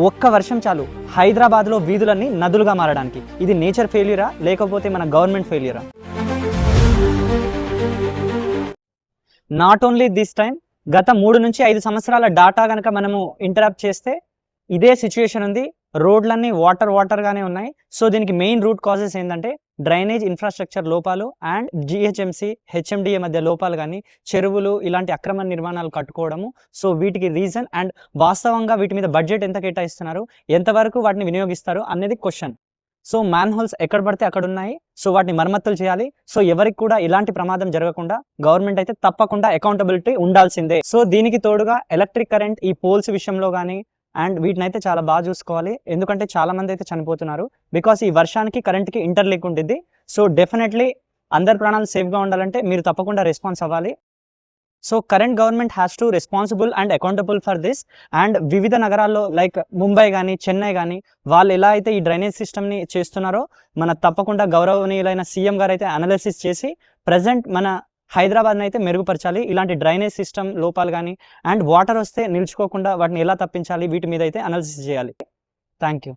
ఒక్క వర్షం చాలు హైదరాబాద్లో వీధులన్నీ నదులుగా మారడానికి. ఇది నేచర్ ఫెయిల్యూరా లేకపోతే మన గవర్నమెంట్ ఫెయిల్యూరా? నాట్ ఓన్లీ దిస్ టైం, గత 3 నుంచి 5 సంవత్సరాల డాటా కనుక మనము ఇంటరాక్ట్ చేస్తే ఇదే సిచ్యుయేషన్ ఉంది. రోడ్లన్నీ వాటర్గానే ఉన్నాయి. సో దీనికి మెయిన్ రూట్ కాజెస్ ఏంటంటే డ్రైనేజ్ ఇన్ఫ్రాస్ట్రక్చర్ లోపాలు అండ్ జిహెచ్ఎంసీ హెచ్ఎండిఏ మధ్య లోపాలు, కానీ చెరువులు ఇలాంటి అక్రమ నిర్మాణాలు కట్టుకోవడము. సో వీటికి రీజన్. అండ్ వాస్తవంగా వీటి మీద బడ్జెట్ ఎంత కేటాయిస్తున్నారు, ఎంతవరకు వాటిని వినియోగిస్తారు అనేది క్వశ్చన్. సో మ్యాన్ హోల్స్ ఎక్కడ పడితే అక్కడ ఉన్నాయి. సో వాటిని మరమ్మతులు చేయాలి. సో ఎవరికి కూడా ఇలాంటి ప్రమాదం జరగకుండా గవర్నమెంట్ అయితే తప్పకుండా అకౌంటబిలిటీ ఉండాల్సిందే. సో దీనికి తోడుగా ఎలక్ట్రిక్ కరెంట్ ఈ పోల్స్ విషయంలో కానీ అండ్ వీటిని అయితే చాలా బాగా చూసుకోవాలి. ఎందుకంటే చాలా మంది అయితే చనిపోతున్నారు బికాస్ ఈ వర్షానికి కరెంట్కి ఇంటర్ లింక్ ఉంటుంది. సో డెఫినెట్లీ అందరి ప్రాణాలు సేఫ్గా ఉండాలంటే మీరు తప్పకుండా రెస్పాన్స్ అవ్వాలి. So current government has to responsible and accountable for this. And వివిధ నగరాల్లో లైక్ ముంబై కానీ చెన్నై కానీ వాళ్ళు ఎలా అయితే ఈ డ్రైనేజ్ సిస్టమ్ని చేస్తున్నారో మన తప్పకుండా గౌరవనీయులైన సీఎం గారు అయితే అనాలిసిస్ చేసి ప్రజెంట్ మన హైదరాబాద్ని అయితే మెరుగుపరచాలి. ఇలాంటి డ్రైనేజ్ సిస్టమ్ లోపాలు కానీ అండ్ వాటర్ వస్తే నిలుచుకోకుండా వాటిని ఎలా తప్పించాలి వీటి మీద అయితే అనాలిసిస్ చేయాలి. Thank you.